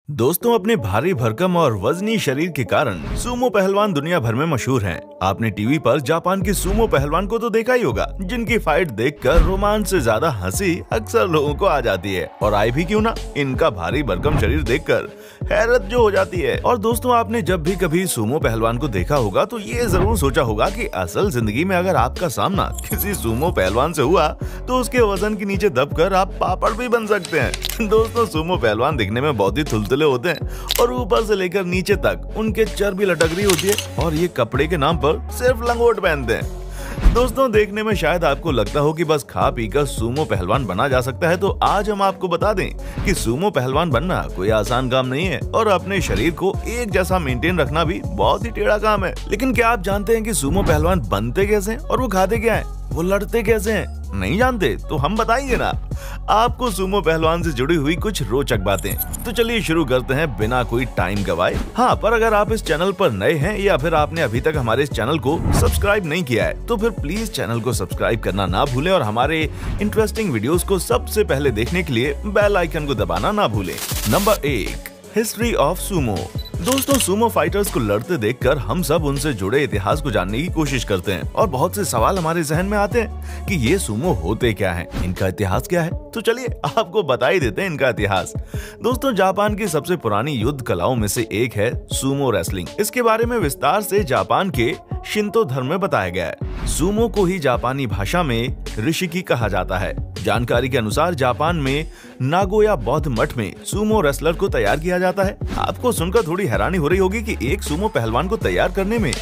दोस्तों, अपने भारी भरकम और वजनी शरीर के कारण सूमो पहलवान दुनिया भर में मशहूर हैं। आपने टीवी पर जापान के सूमो पहलवान को तो देखा ही होगा, जिनकी फाइट देखकर रोमांच से ज्यादा हंसी अक्सर लोगों को आ जाती है। और आई भी क्यों ना, इनका भारी भरकम शरीर देखकर हैरत जो हो जाती है। और दोस्तों, आपने जब भी कभी सूमो पहलवान को देखा होगा तो ये जरूर सोचा होगा कि असल जिंदगी में अगर आपका सामना किसी सूमो पहलवान से हुआ तो उसके वजन के नीचे दबकर आप पापड़ भी बन सकते हैं। दोस्तों, सूमो पहलवान दिखने में बहुत ही थुलथुले होते हैं और ऊपर से लेकर नीचे तक उनके चर्बी लटक रही होती है और ये कपड़े के नाम पर सिर्फ लंगोट पहनते हैं। दोस्तों, देखने में शायद आपको लगता हो कि बस खा पीकर सूमो पहलवान बना जा सकता है, तो आज हम आपको बता दें कि सूमो पहलवान बनना कोई आसान काम नहीं है और अपने शरीर को एक जैसा मेंटेन रखना भी बहुत ही टेढ़ा काम है। लेकिन क्या आप जानते हैं कि सूमो पहलवान बनते कैसे हैं और वो खाते क्या है, वो लड़ते कैसे हैं? नहीं जानते तो हम बताएंगे ना आपको सूमो पहलवान से जुड़ी हुई कुछ रोचक बातें। तो चलिए शुरू करते हैं बिना कोई टाइम गवाए। हाँ, पर अगर आप इस चैनल पर नए हैं या फिर आपने अभी तक हमारे इस चैनल को सब्सक्राइब नहीं किया है तो फिर प्लीज चैनल को सब्सक्राइब करना ना भूलें और हमारे इंटरेस्टिंग वीडियोस को सबसे पहले देखने के लिए बेल आइकन को दबाना ना भूलें। Number 1, history of Sumo. दोस्तों, सूमो फाइटर्स को लड़ते देखकर हम सब उनसे जुड़े इतिहास को जानने की कोशिश करते हैं और बहुत से सवाल हमारे जहन में आते हैं कि ये सूमो होते क्या हैं, इनका इतिहास क्या है। तो चलिए आपको बता ही देते हैं इनका इतिहास। दोस्तों, जापान की सबसे पुरानी युद्ध कलाओं में से एक है सूमो रेसलिंग। इसके बारे में विस्तार से जापान के शिंतो धर्म में बताया गया है। सूमो को ही जापानी भाषा में ऋषिकी कहा जाता है। जानकारी के अनुसार जापान में नागोया बौद्ध मठ में सूमो रेसलर को तैयार किया जाता है। आपको सुनकर थोड़ी हैरानी हो रही होगी कि एक सूमो पहलवान को तैयार करने में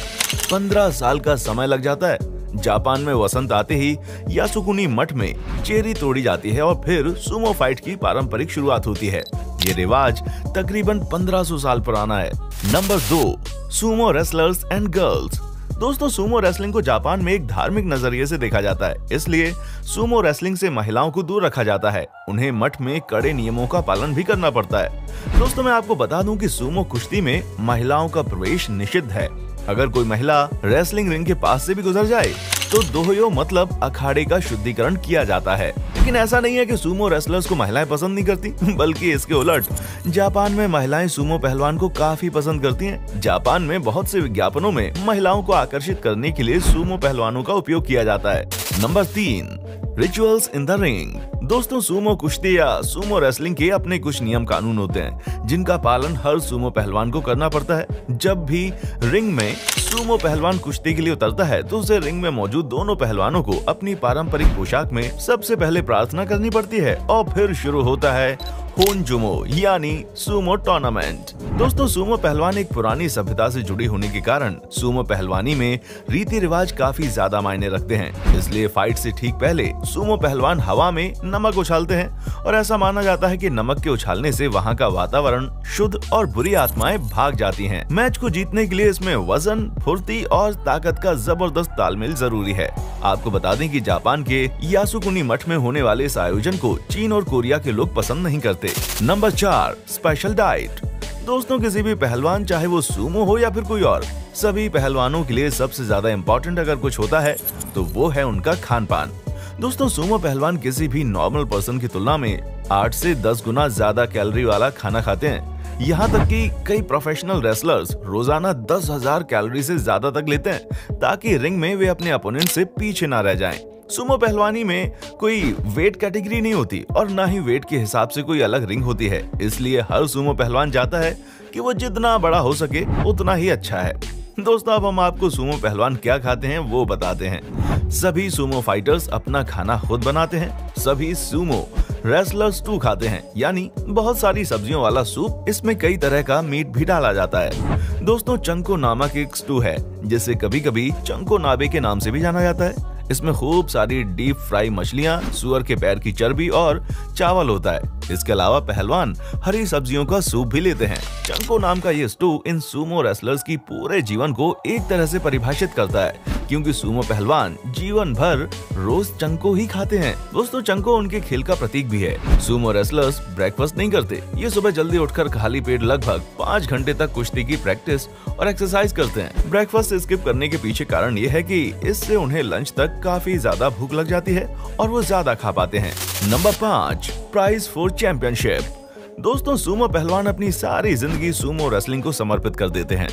15 साल का समय लग जाता है। जापान में वसंत आते ही यासुकुनी मठ में चेरी तोड़ी जाती है और फिर सूमो फाइट की पारंपरिक शुरुआत होती है। ये रिवाज तकरीबन 1500 साल पुराना है। Number 2, Sumo wrestlers and girls. दोस्तों, सूमो रेसलिंग को जापान में एक धार्मिक नजरिए से देखा जाता है, इसलिए सूमो रेसलिंग से महिलाओं को दूर रखा जाता है। उन्हें मठ में कड़े नियमों का पालन भी करना पड़ता है। दोस्तों, मैं आपको बता दूं कि सूमो कुश्ती में महिलाओं का प्रवेश निषिद्ध है। अगर कोई महिला रेसलिंग रिंग के पास से भी गुजर जाए तो दोहयो मतलब अखाड़े का शुद्धिकरण किया जाता है। लेकिन ऐसा नहीं है कि सूमो रेसलर्स को महिलाएं पसंद नहीं करती, बल्कि इसके उलट जापान में महिलाएं सूमो पहलवान को काफी पसंद करती हैं। जापान में बहुत से विज्ञापनों में महिलाओं को आकर्षित करने के लिए सूमो पहलवानों का उपयोग किया जाता है। Number 3, rituals in the ring. दोस्तों, सूमो कुश्ती या सूमो रेसलिंग के अपने कुछ नियम कानून होते हैं जिनका पालन हर सूमो पहलवान को करना पड़ता है। जब भी रिंग में सूमो पहलवान कुश्ती के लिए उतरता है तो उसे रिंग में मौजूद दोनों पहलवानों को अपनी पारंपरिक पोशाक में सबसे पहले प्रार्थना करनी पड़ती है और फिर शुरू होता है होनजुमो यानी सूमो टूर्नामेंट। दोस्तों, सूमो पहलवान एक पुरानी सभ्यता से जुड़ी होने के कारण सूमो पहलवानी में रीति रिवाज काफी ज्यादा मायने रखते हैं। इसलिए फाइट से ठीक पहले सूमो पहलवान हवा में नमक उछालते हैं और ऐसा माना जाता है कि नमक के उछालने से वहां का वातावरण शुद्ध और बुरी आत्माएं भाग जाती हैं। मैच को जीतने के लिए इसमें वजन, फुर्ती और ताकत का जबरदस्त तालमेल जरूरी है। आपको बता दें कि जापान के यासुकुनी मठ में होने वाले इस आयोजन को चीन और कोरिया के लोग पसंद नहीं करते। Number 4, special diet. दोस्तों, किसी भी पहलवान, चाहे वो सूमो हो या फिर कोई और, सभी पहलवानों के लिए सबसे ज्यादा इम्पोर्टेंट अगर कुछ होता है तो वो है उनका खान पान। दोस्तों, सूमो पहलवान किसी भी नॉर्मल पर्सन की तुलना में 8 से 10 गुना ज्यादा कैलोरी वाला खाना खाते हैं। यहाँ तक कि कई प्रोफेशनल रेसलर्स रोजाना 10,000 कैलोरी से ज्यादा तक लेते हैं ताकि रिंग में वे अपने अपोनेंट से पीछे ना रह जाएं। सूमो पहलवानी में कोई वेट कैटेगरी नहीं होती और ना ही वेट के हिसाब से कोई अलग रिंग होती है, इसलिए हर सूमो पहलवान चाहता है कि वो जितना बड़ा हो सके उतना ही अच्छा है। दोस्तों, अब हम आपको सूमो पहलवान क्या खाते हैं वो बताते हैं। सभी सूमो फाइटर्स अपना खाना खुद बनाते हैं। सभी सूमो रेसलर स्टू खाते हैं, यानी बहुत सारी सब्जियों वाला सूप। इसमें कई तरह का मीट भी डाला जाता है। दोस्तों, चंको नामक एक स्टू है जिसे कभी कभी चंको नाबे के नाम से भी जाना जाता है। इसमें खूब सारी डीप फ्राई मछलियां, सुअर के पैर की चर्बी और चावल होता है। इसके अलावा पहलवान हरी सब्जियों का सूप भी लेते हैं। चंको नाम का ये स्टू इन सूमो रेसलर्स की पूरे जीवन को एक तरह से परिभाषित करता है, क्योंकि सूमो पहलवान जीवन भर रोज चंको ही खाते हैं। दोस्तों, चंको उनके खेल का प्रतीक भी है। सूमो रेसलर्स ब्रेकफास्ट नहीं करते। ये सुबह जल्दी उठकर खाली पेट लगभग 5 घंटे तक कुश्ती की प्रैक्टिस और एक्सरसाइज करते हैं। ब्रेकफास्ट स्किप करने के पीछे कारण ये है कि इससे उन्हें लंच तक काफी ज्यादा भूख लग जाती है और वो ज्यादा खा पाते हैं। Number 5, prize for championship. दोस्तों सूमो पहलवान अपनी सारी जिंदगी सूमो रेसलिंग को समर्पित कर देते हैं।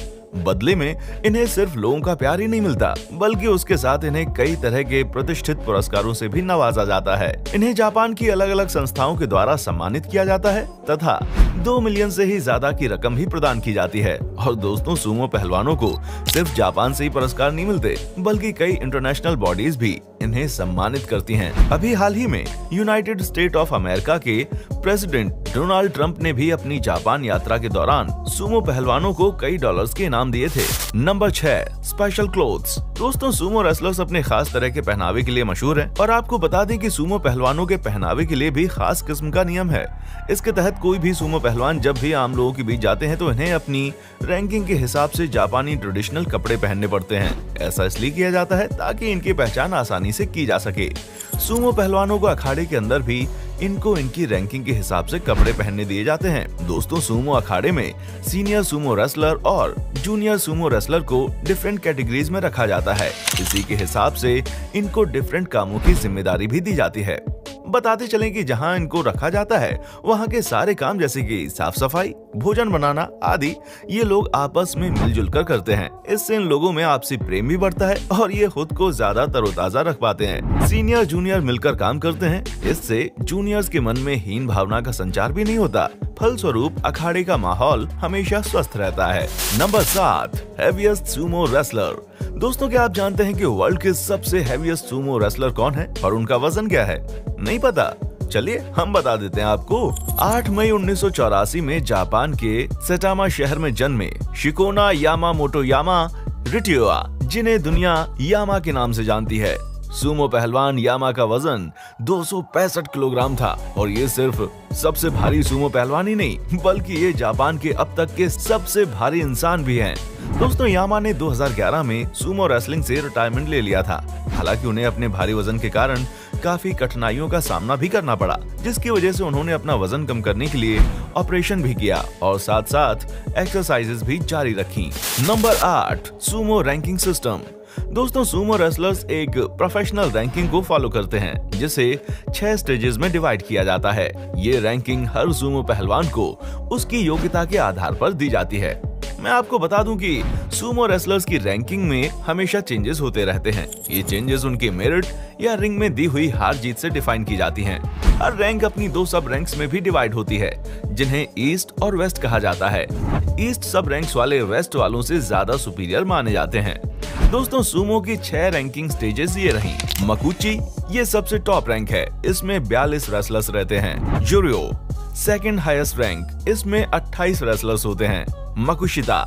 बदले में इन्हें सिर्फ लोगों का प्यार ही नहीं मिलता, बल्कि उसके साथ इन्हें कई तरह के प्रतिष्ठित पुरस्कारों से भी नवाजा जाता है। इन्हें जापान की अलग अलग संस्थाओं के द्वारा सम्मानित किया जाता है तथा 2 मिलियन से ही ज्यादा की रकम भी प्रदान की जाती है। और दोस्तों सूमो पहलवानों को सिर्फ जापान से ही पुरस्कार नहीं मिलते, बल्कि कई इंटरनेशनल बॉडीज भी इन्हें सम्मानित करती हैं। अभी हाल ही में यूनाइटेड स्टेट ऑफ अमेरिका के प्रेसिडेंट डोनाल्ड ट्रंप ने भी अपनी जापान यात्रा के दौरान सूमो पहलवानों को कई डॉलर्स के इनाम दिए थे। Number 6, special clothes. दोस्तों सूमो रेसलर्स अपने खास तरह के पहनावे के लिए मशहूर हैं और आपको बता दें कि सूमो पहलवानों के पहनावे के लिए भी खास किस्म का नियम है। इसके तहत कोई भी सूमो पहलवान जब भी आम लोगों के बीच जाते हैं तो इन्हें अपनी रैंकिंग के हिसाब से जापानी ट्रेडिशनल कपड़े पहनने पड़ते हैं। ऐसा इसलिए किया जाता है ताकि इनकी पहचान आसानी से की जा सके। सूमो पहलवानों को अखाड़े के अंदर भी इनको इनकी रैंकिंग के हिसाब से कपड़े पहनने दिए जाते हैं। दोस्तों सूमो अखाड़े में सीनियर सूमो रेसलर और जूनियर सूमो रेसलर को डिफरेंट कैटेगरीज में रखा जाता है। इसी के हिसाब से इनको डिफरेंट कामों की जिम्मेदारी भी दी जाती है। बताते चलें कि जहां इनको रखा जाता है वहां के सारे काम जैसे कि साफ सफाई, भोजन बनाना आदि ये लोग आपस में मिलजुल कर करते हैं। इससे इन लोगों में आपसी प्रेम भी बढ़ता है और ये खुद को ज्यादा तरोताजा रख पाते हैं। सीनियर जूनियर मिलकर काम करते हैं, इससे जूनियर्स के मन में हीन भावना का संचार भी नहीं होता। फलस्वरूप अखाड़े का माहौल हमेशा स्वस्थ रहता है। Number 7, heaviest Sumo wrestler. दोस्तों क्या आप जानते हैं कि वर्ल्ड के सबसे हेवीएस्ट सूमो रेसलर कौन है और उनका वजन क्या है? नहीं पता? चलिए हम बता देते हैं आपको। 8 मई 1984 में जापान के सेटामा शहर में जन्मे शिकोना यामामोटोयामा रिटियोआ, जिन्हें दुनिया यामा के नाम से जानती है। सूमो पहलवान यामा का वजन 265 किलोग्राम था और ये सिर्फ सबसे भारी सूमो पहलवान ही नहीं, बल्कि ये जापान के अब तक के सबसे भारी इंसान भी हैं। दोस्तों यामा ने 2011 में सूमो रेसलिंग से रिटायरमेंट ले लिया था। हालांकि उन्हें अपने भारी वजन के कारण काफी कठिनाइयों का सामना भी करना पड़ा, जिसकी वजह से उन्होंने अपना वजन कम करने के लिए ऑपरेशन भी किया और साथ साथ एक्सरसाइजेस भी जारी रखी। Number 8, Sumo ranking system. दोस्तों सूमो रेसलर्स एक प्रोफेशनल रैंकिंग को फॉलो करते हैं, जिसे 6 स्टेजेस में डिवाइड किया जाता है। ये रैंकिंग हर सूमो पहलवान को उसकी योग्यता के आधार पर दी जाती है। मैं आपको बता दूं कि सूमो रेसलर्स की रैंकिंग में हमेशा चेंजेस होते रहते हैं। ये चेंजेस उनके मेरिट या रिंग में दी हुई हार जीत से डिफाइन की जाती हैं। हर रैंक अपनी 2 सब रैंक्स में भी डिवाइड होती है, जिन्हें ईस्ट और वेस्ट कहा जाता है। ईस्ट सब रैंक्स वाले वेस्ट वालों से ज्यादा सुपीरियर माने जाते हैं। दोस्तों सूमो की 6 रैंकिंग स्टेजेस ये रही। मकुची ये सबसे टॉप रैंक है, इसमें 42 रेसलर्स रहते हैं। जुरियो सेकंड हाईएस्ट रैंक, इसमें 28 रेसलर्स होते हैं। मकुशिता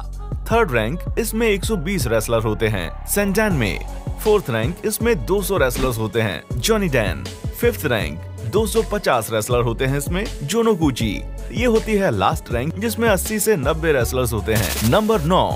थर्ड रैंक, इसमें 120 रेसलर होते हैं। सेंटैन में 4th रैंक, इसमें 200 रेसलर्स होते हैं। Johnny Dan 5th rank, 250 wrestler होते हैं इसमें। जोनोगुची ये होती है लास्ट रैंक, जिसमें 80 से 90 रेसलर्स होते हैं। Number 9,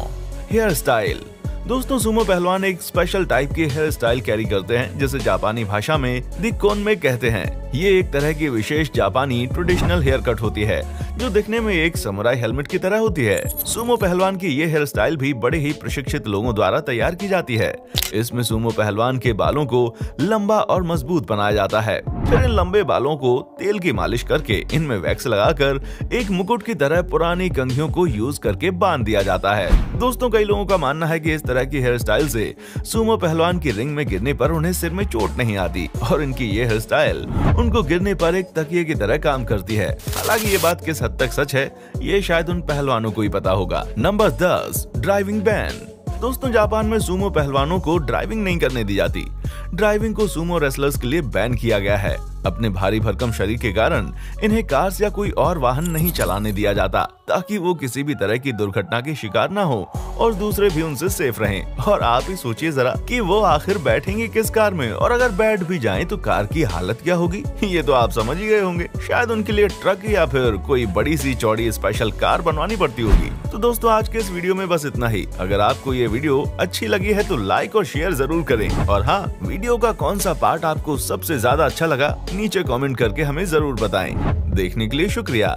hair style. दोस्तों सूमो पहलवान एक स्पेशल टाइप के हेयर स्टाइल कैरी करते हैं, जिसे जापानी भाषा में दिकोन में कहते हैं। ये एक तरह की विशेष जापानी ट्रेडिशनल हेयर कट होती है, जो दिखने में एक समुराई हेलमेट की तरह होती है। सूमो पहलवान की ये हेयर स्टाइल भी बड़े ही प्रशिक्षित लोगों द्वारा तैयार की जाती है। इसमें सूमो पहलवान के बालों को लंबा और मजबूत बनाया जाता है। फिर इन लंबे बालों को तेल की मालिश करके इनमें वैक्स लगाकर एक मुकुट की तरह पुरानी कंघियों को यूज करके बांध दिया जाता है। दोस्तों कई लोगों का मानना है कि इस तरह की हेयर स्टाइल से सूमो पहलवान की रिंग में गिरने पर उन्हें सिर में चोट नहीं आती और इनकी ये हेयर स्टाइल उनको गिरने पर एक तकिए की तरह काम करती है। हालांकि ये बात किस हद तक सच है ये शायद उन पहलवानों को ही पता होगा। Number 10, driving ban. दोस्तों जापान में सूमो पहलवानों को ड्राइविंग नहीं करने दी जाती। ड्राइविंग को सूमो रेसलर्स के लिए बैन किया गया है। अपने भारी भरकम शरीर के कारण इन्हें कार्स या कोई और वाहन नहीं चलाने दिया जाता, ताकि वो किसी भी तरह की दुर्घटना के शिकार ना हो और दूसरे भी उनसे सेफ रहें। और आप ही सोचिए जरा कि वो आखिर बैठेंगे किस कार में, और अगर बैठ भी जाएं तो कार की हालत क्या होगी, ये तो आप समझ ही गए होंगे। शायद उनके लिए ट्रक या फिर कोई बड़ी सी चौड़ी स्पेशल कार बनवानी पड़ती होगी। तो दोस्तों आज के इस वीडियो में बस इतना ही। अगर आपको ये वीडियो अच्छी लगी है तो लाइक और शेयर जरूर करें, और हाँ, वीडियो का कौन सा पार्ट आपको सबसे ज्यादा अच्छा लगा नीचे कमेंट करके हमें जरूर बताएं। देखने के लिए शुक्रिया।